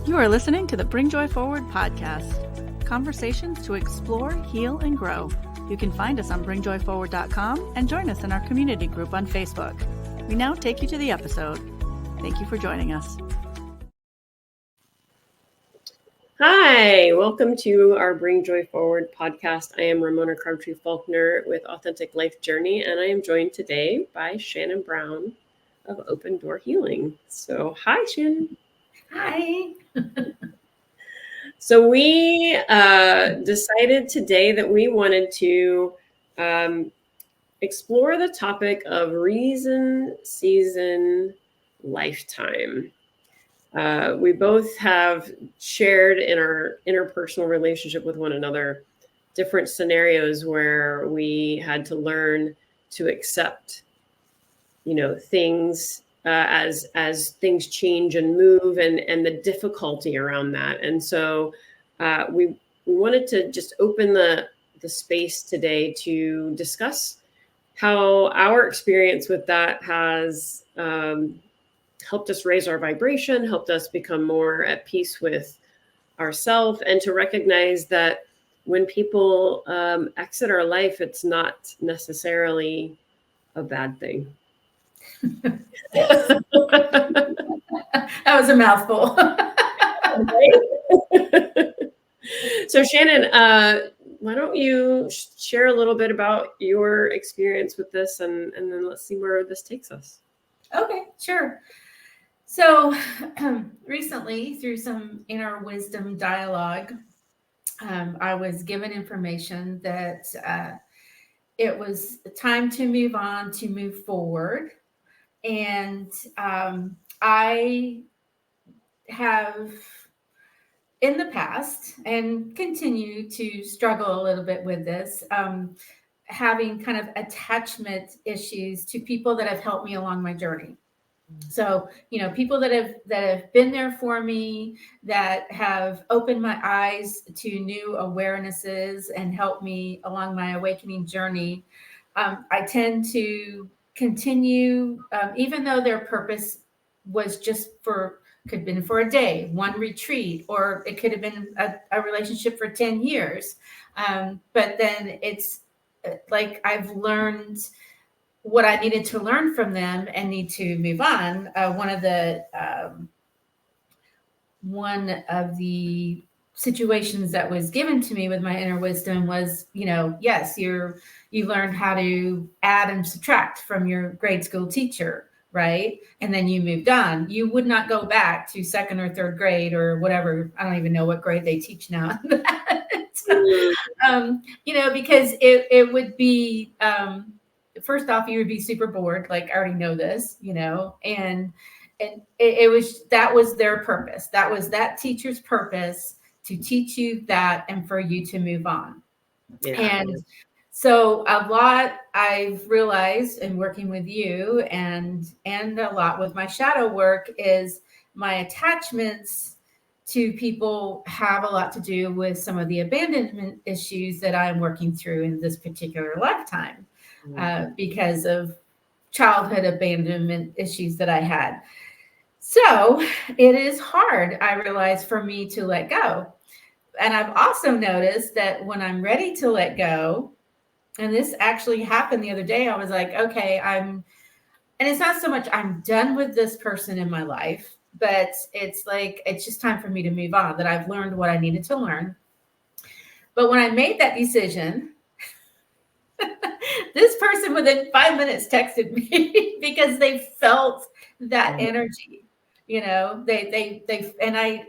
You are listening to the Bring Joy Forward podcast. Conversations to explore, heal, and grow. You can find us on bringjoyforward.com and join us in our community group on Facebook. We now take you to the episode. Thank you for joining us. Hi, welcome to our Bring Joy Forward podcast. I am Ramona Crabtree-Falkner with Authentic Life Journey, and I am joined today by Shannon Brown of Open Door Healing. So, hi, Shannon. Hi. So we decided today that we wanted to explore the topic of reason, season, lifetime. We both have shared in our interpersonal relationship with one another different scenarios where we had to learn to accept, things as things change and move, and the difficulty around that. And so we wanted to just open the space today to discuss how our experience with that has helped us raise our vibration, helped us become more at peace with ourselves, and to recognize that when people exit our life, it's not necessarily a bad thing. That was a mouthful. So Shannon, why don't you share a little bit about your experience with this, and then let's see where this takes us. Okay, sure. So recently, through some inner wisdom dialogue, I was given information that it was time to move on, to move forward. And I have in the past and continue to struggle a little bit with this, having kind of attachment issues to people that have helped me along my journey. So, people that have been there for me, that have opened my eyes to new awarenesses and helped me along my awakening journey. I tend to continue, even though their purpose was just could have been for a day, one retreat, or it could have been a relationship for 10 years. But then it's like I've learned what I needed to learn from them and need to move on. One of the situations that was given to me with my inner wisdom was, yes, you learned how to add and subtract from your grade school teacher, right? And then you moved on. You would not go back to second or third grade or whatever. I don't even know what grade they teach now. Because it would be, first off, you would be super bored. Like, I already know this, and that was their purpose. That was that teacher's purpose, to teach you that and for you to move on. Yeah. And so a lot I've realized in working with you and a lot with my shadow work is my attachments to people have a lot to do with some of the abandonment issues that I'm working through in this particular lifetime, because of childhood abandonment issues that I had. So it is hard, I realize, for me to let go. And I've also noticed that when I'm ready to let go, and this actually happened the other day, I was like, okay, and it's not so much I'm done with this person in my life, but it's like, it's just time for me to move on, that I've learned what I needed to learn. But when I made that decision, this person within 5 minutes texted me because they felt that energy. They and I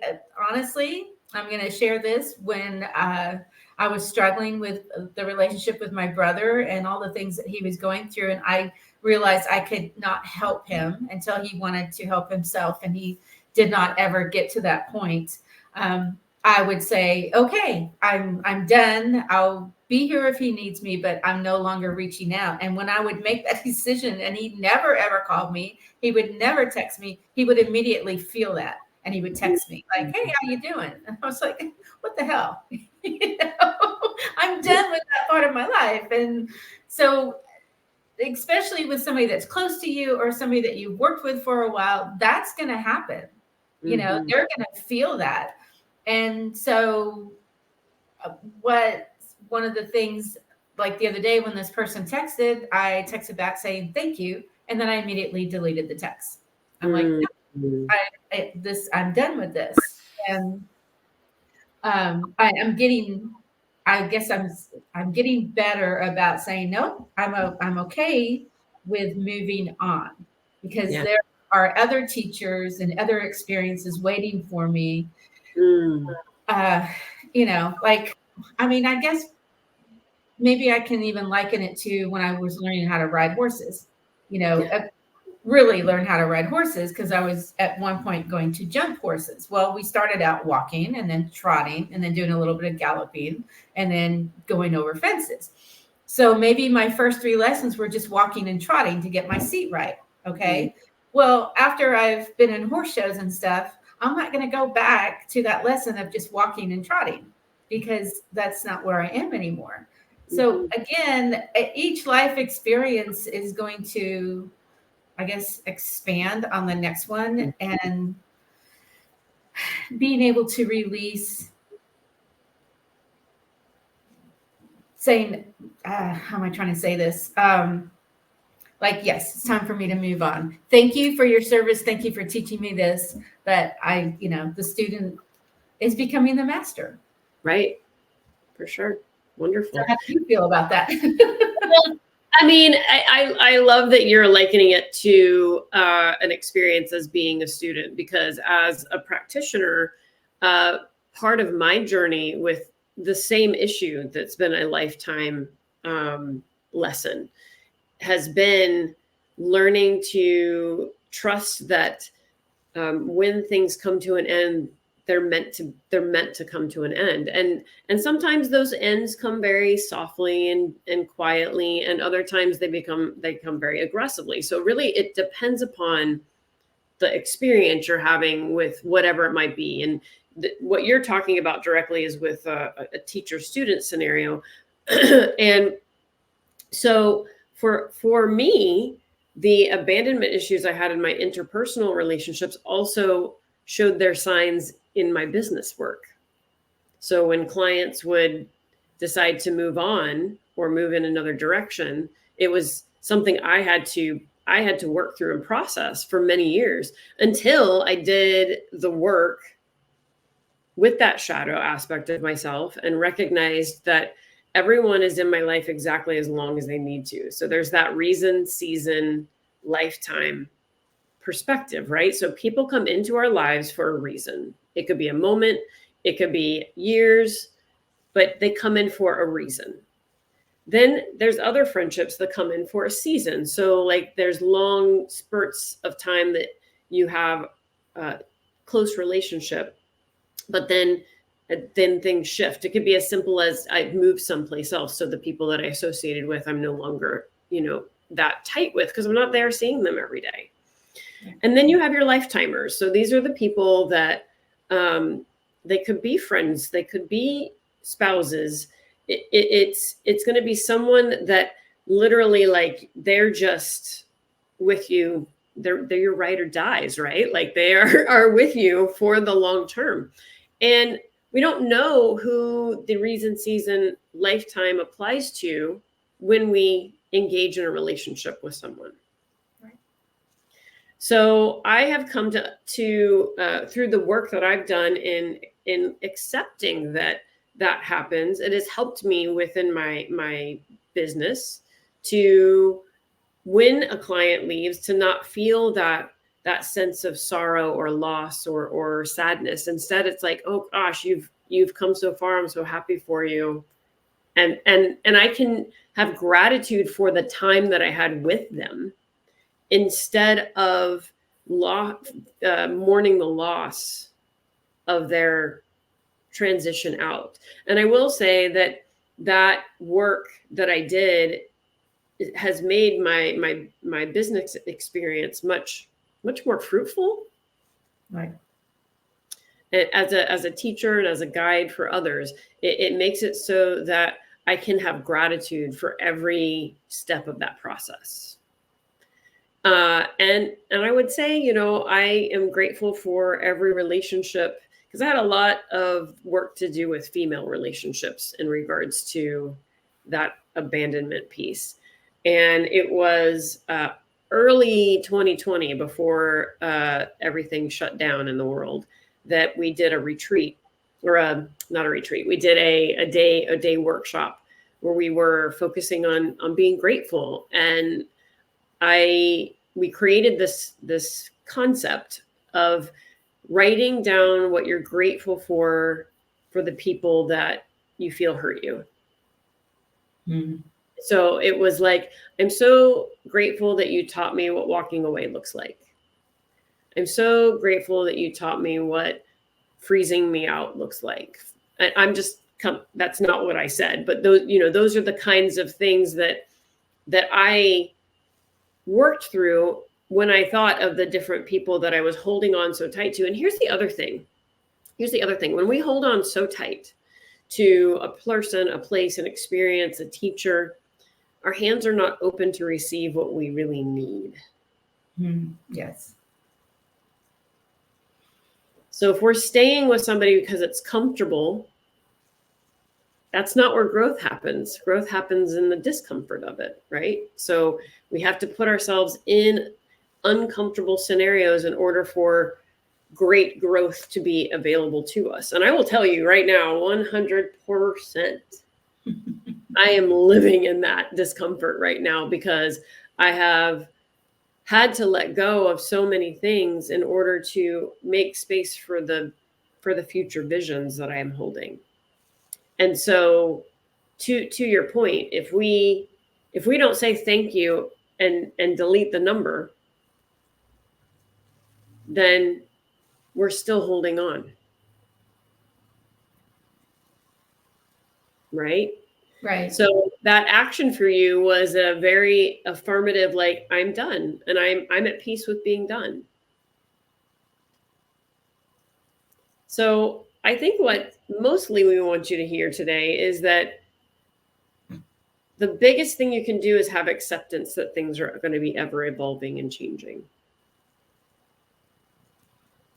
honestly, I'm going to share this. When I was struggling with the relationship with my brother and all the things that he was going through, and I realized I could not help him until he wanted to help himself, and he did not ever get to that point. I would say, okay, I'm done. I'll be here if he needs me, but I'm no longer reaching out. And when I would make that decision, and he never, ever called me, he would never text me, he would immediately feel that. And he would text me like, hey, how you doing? And I was like, what the hell? I'm done with that part of my life. And so, especially with somebody that's close to you or somebody that you've worked with for a while, that's going to happen. You know, they're going to feel that. And so one of the things, like the other day when this person texted, I texted back saying, thank you. And then I immediately deleted the text. I'm like, no, I'm done with this. And I'm getting, I guess I'm getting better about saying, no, I'm okay with moving on, because there are other teachers and other experiences waiting for me. You know, like, I mean, I guess maybe I can even liken it to when I was learning how to ride horses, you know, really learn how to ride horses, because I was at one point going to jump horses. Well, we started out walking and then trotting and then doing a little bit of galloping and then going over fences. So maybe my first 3 lessons were just walking and trotting to get my seat right. Okay. Well, after I've been in horse shows and stuff, I'm not going to go back to that lesson of just walking and trotting, because that's not where I am anymore. So again, each life experience is going to, I guess, expand on the next one, and being able to release, saying, how am I trying to say this? Like, yes, it's time for me to move on. Thank you for your service. Thank you for teaching me this. But the student is becoming the master. Right. For sure. Wonderful. So how do you feel about that? Well, I mean, I love that you're likening it to an experience as being a student, because as a practitioner, part of my journey with the same issue that's been a lifetime lesson has been learning to trust that when things come to an end, they're meant to come to an end. And sometimes those ends come very softly and quietly, and other times they come very aggressively. So really it depends upon the experience you're having with whatever it might be. And what you're talking about directly is with a teacher-student scenario. And so for me, the abandonment issues I had in my interpersonal relationships also showed their signs in my business work. So when clients would decide to move on or move in another direction, it was something I had to work through and process for many years, until I did the work with that shadow aspect of myself and recognized that everyone is in my life exactly as long as they need to. So there's that reason, season, lifetime perspective, right? So people come into our lives for a reason. It could be a moment, it could be years, but they come in for a reason. Then there's other friendships that come in for a season. So like there's long spurts of time that you have a close relationship, but then things shift. It could be as simple as I've moved someplace else. So the people that I associated with, I'm no longer, that tight with, because I'm not there seeing them every day. And then you have your lifetimers. So these are the people that they could be friends, they could be spouses. It's going to be someone that literally, like, they're just with you. They're your ride or dies, right? Like they are with you for the long term. And we don't know who the reason, season, lifetime applies to when we engage in a relationship with someone. Right. So I have come to through the work that I've done in accepting that happens, it has helped me within my business to, when a client leaves, to not feel that sense of sorrow or loss or sadness. Instead, it's like, oh gosh, you've come so far. I'm so happy for you. And I can have gratitude for the time that I had with them, instead of mourning the loss of their transition out. And I will say that work that I did has made my business experience much more fruitful. Right. As a teacher and as a guide for others, it makes it so that I can have gratitude for every step of that process. And I would say, I am grateful for every relationship, because I had a lot of work to do with female relationships in regards to that abandonment piece. And it was early 2020, before everything shut down in the world, that we did a retreat, or not a retreat. We did a day workshop where we were focusing on being grateful. And we created this concept of writing down what you're grateful for the people that you feel hurt you. Mm-hmm. So it was like, I'm so grateful that you taught me what walking away looks like. I'm so grateful that you taught me what freezing me out looks like. That's not what I said, but those are the kinds of things that I worked through when I thought of the different people that I was holding on so tight to. And here's the other thing. When we hold on so tight to a person, a place, an experience, a teacher, our hands are not open to receive what we really need. Yes. So if we're staying with somebody because it's comfortable, that's not where growth happens. Growth happens in the discomfort of it, right? So we have to put ourselves in uncomfortable scenarios in order for great growth to be available to us. And I will tell you right now, 100%, I am living in that discomfort right now, because I have had to let go of so many things in order to make space for the future visions that I am holding. And so to your point, if we don't say thank you and delete the number, then we're still holding on. Right? Right. So that action for you was a very affirmative, like, I'm done, and I'm at peace with being done. So I think what mostly we want you to hear today is that the biggest thing you can do is have acceptance that things are going to be ever evolving and changing.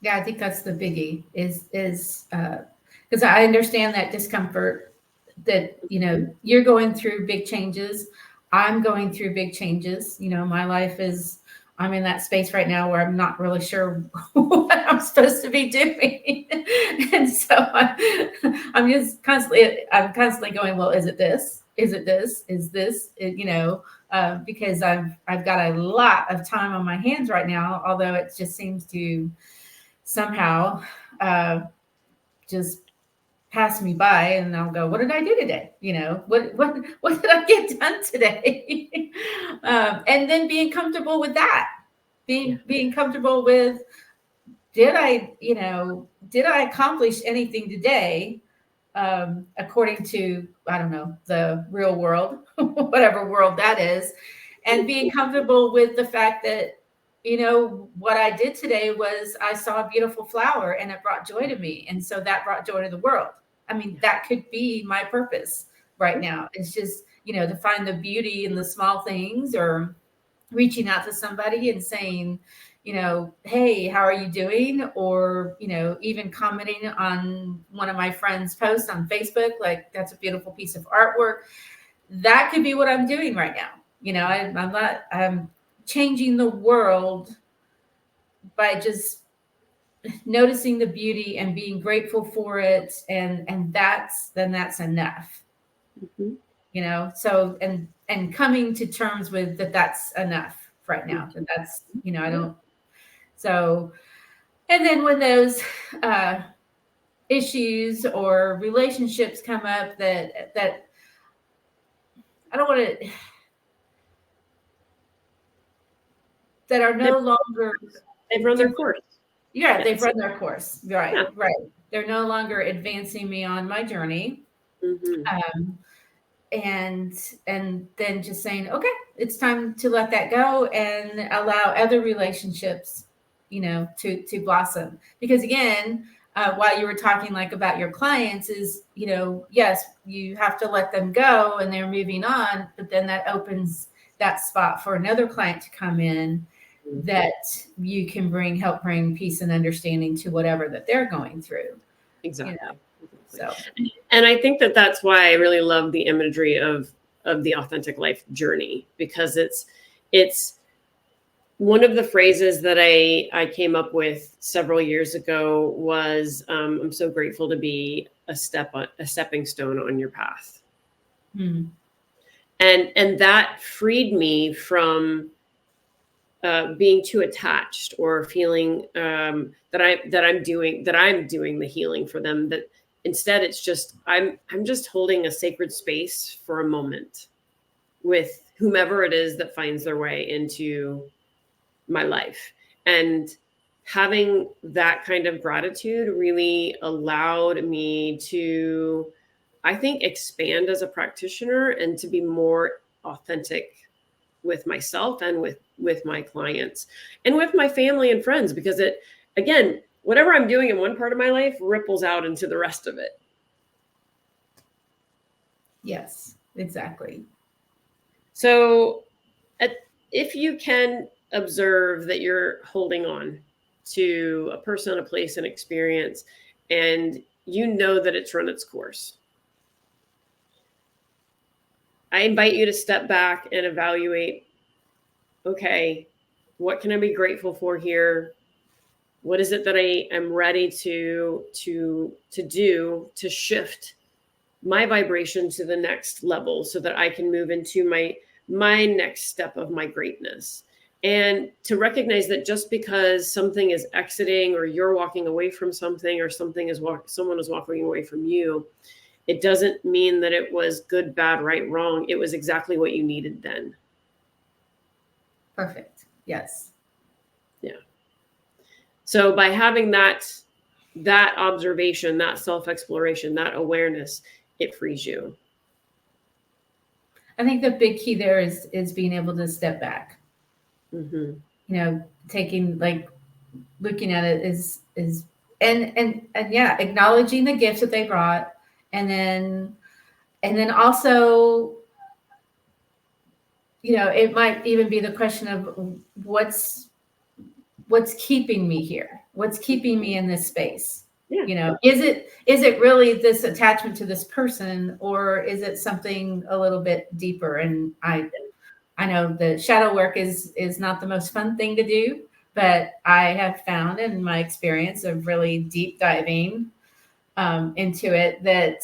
Yeah, I think that's the biggie is because I understand that discomfort that, you're going through big changes. I'm going through big changes. My life I'm in that space right now where I'm not really sure what I'm supposed to be doing. And so I'm constantly going, well, is it this? Is it this? Is this, because I've got a lot of time on my hands right now, although it just seems to somehow just pass me by, and I'll go, what did I do today? What did I get done today? And then being comfortable with that, being comfortable with, did I accomplish anything today? According to, I don't know, the real world, whatever world that is, and being comfortable with the fact that, what I did today was I saw a beautiful flower and it brought joy to me. And so that brought joy to the world. I mean, that could be my purpose right now. It's just, to find the beauty in the small things, or reaching out to somebody and saying, hey, how are you doing? Or, even commenting on one of my friends' posts on Facebook, like, that's a beautiful piece of artwork. That could be what I'm doing right now. I'm changing the world by just noticing the beauty and being grateful for it. And that's enough, so, and coming to terms with that's enough right now. That's, I don't, so, and then when those, issues or relationships come up that I don't want to, that are no longer, they've run their course. Yeah, they've run their course. Right, yeah. Right. They're no longer advancing me on my journey. Mm-hmm. And then just saying, okay, it's time to let that go and allow other relationships, to blossom. Because again, while you were talking like about your clients is, yes, you have to let them go and they're moving on, but then that opens that spot for another client to come in that you can help bring peace and understanding to whatever that they're going through. Exactly. You know? So, and I think that that's why I really love the imagery of the authentic life journey, because it's one of the phrases that I came up with several years ago was, I'm so grateful to be a stepping stone on your path. And that freed me from being too attached or feeling that I'm doing the healing for them. That instead it's just I'm just holding a sacred space for a moment with whomever it is that finds their way into my life. And having that kind of gratitude really allowed me to, I think, expand as a practitioner and to be more authentic with myself and with my clients and with my family and friends, because it, again, whatever I'm doing in one part of my life ripples out into the rest of it. Yes, exactly. So if you can observe that you're holding on to a person, a place, an experience, and you know that it's run its course, I invite you to step back and evaluate, okay, what can I be grateful for here? What is it that I am ready to do to shift my vibration to the next level so that I can move into my next step of my greatness? And to recognize that just because something is exiting or you're walking away from something or someone is walking away from you, it doesn't mean that it was good, bad, right, wrong. It was exactly what you needed then. Perfect. Yes. Yeah. So by having that observation, that self-exploration, that awareness, it frees you. I think the big key there is being able to step back. Mm-hmm. You know, taking, like, looking at it is and yeah, acknowledging the gifts that they brought, and then also, you know, it might even be the question of what's keeping me here, what's keeping me in this space. Yeah. You know, is it really this attachment to this person, or is it something a little bit deeper? And I know the shadow work is not the most fun thing to do, but I have found in my experience of really deep diving into it that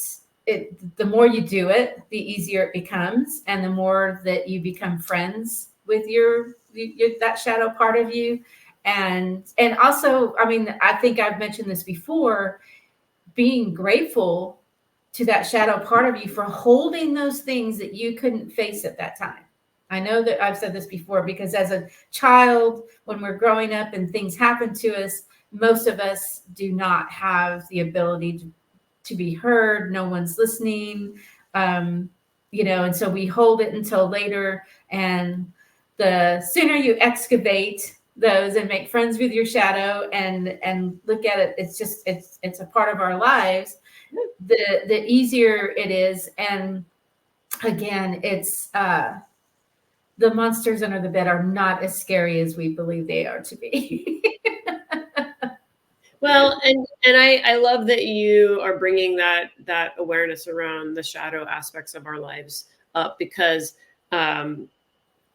the more you do it, the easier it becomes, and the more that you become friends with that shadow part of you. And also, I mean, I think I've mentioned this before, being grateful to that shadow part of you for holding those things that you couldn't face at that time. I know that I've said this before, because as a child, when we're growing up and things happen to us, most of us do not have the ability to be heard. No one's listening, you know, and so we hold it until later. And the sooner you excavate those and make friends with your shadow and look at it, it's a part of our lives, the easier it is. And again, it's the monsters under the bed are not as scary as we believe they are to be. Well, and I love that you are bringing that awareness around the shadow aspects of our lives up, because I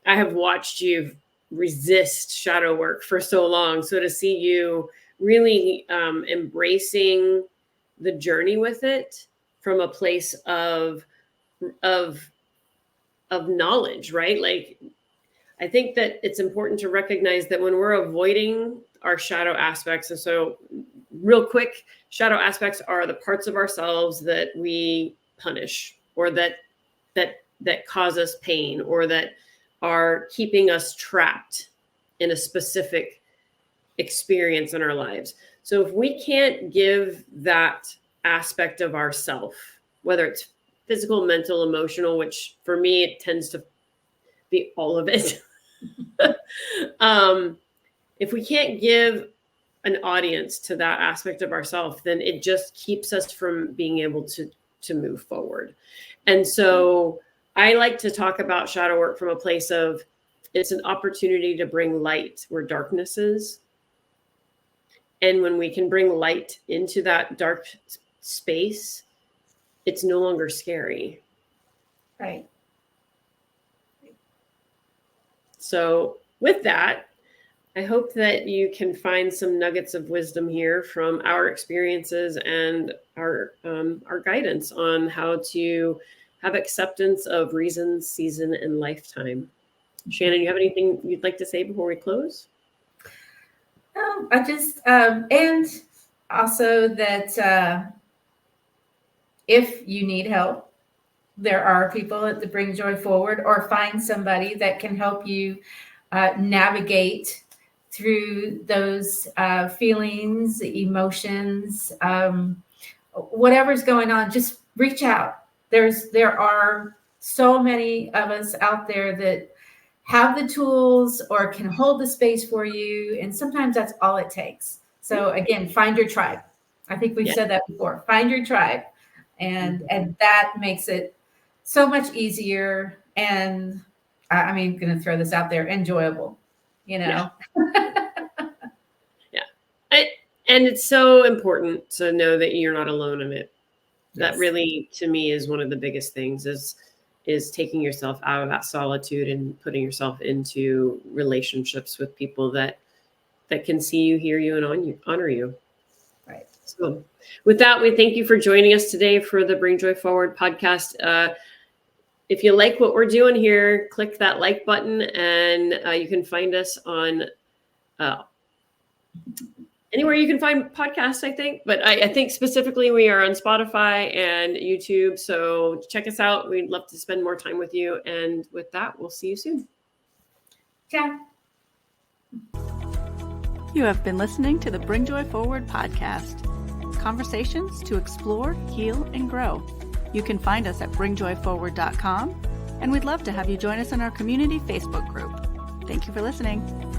have watched you resist shadow work for so long. So to see you really embracing the journey with it from a place of knowledge, right? Like, I think that it's important to recognize that when we're avoiding our shadow aspects, and so real quick, shadow aspects are the parts of ourselves that we punish, or that cause us pain, or that are keeping us trapped in a specific experience in our lives. So if we can't give that aspect of ourself, whether it's physical, mental, emotional, which for me, it tends to be all of it. If we can't give an audience to that aspect of ourselves, then it just keeps us from being able to move forward. And so I like to talk about shadow work from a place of It's an opportunity to bring light where darkness is. And when we can bring light into that dark space, it's no longer scary. Right. So with that, I hope that you can find some nuggets of wisdom here from our experiences and our guidance on how to have acceptance of reason, season, and lifetime. Shannon, you have anything you'd like to say before we close? I just, and also that if you need help, there are people at the Bring Joy Forward, or find somebody that can help you navigate through those feelings, emotions, whatever's going on. Just reach out. There are so many of us out there that have the tools or can hold the space for you. And sometimes that's all it takes. So again, find your tribe. I think we've said that before. Find your tribe. And that makes it so much easier. And I mean, going to throw this out there, enjoyable, Yeah. And it's so important to know that you're not alone in it. That really, to me, is one of the biggest things is taking yourself out of that solitude and putting yourself into relationships with people that can see you, hear you, and honor you. Right. So with that, we thank you for joining us today for the Bring Joy Forward podcast. If you like what we're doing here, click that like button, and you can find us on anywhere you can find podcasts, I think. But I think specifically we are on Spotify and YouTube. So check us out. We'd love to spend more time with you. And with that, we'll see you soon. Ciao. You have been listening to the Bring Joy Forward podcast. Conversations to explore, heal, and grow. You can find us at bringjoyforward.com. And we'd love to have you join us in our community Facebook group. Thank you for listening.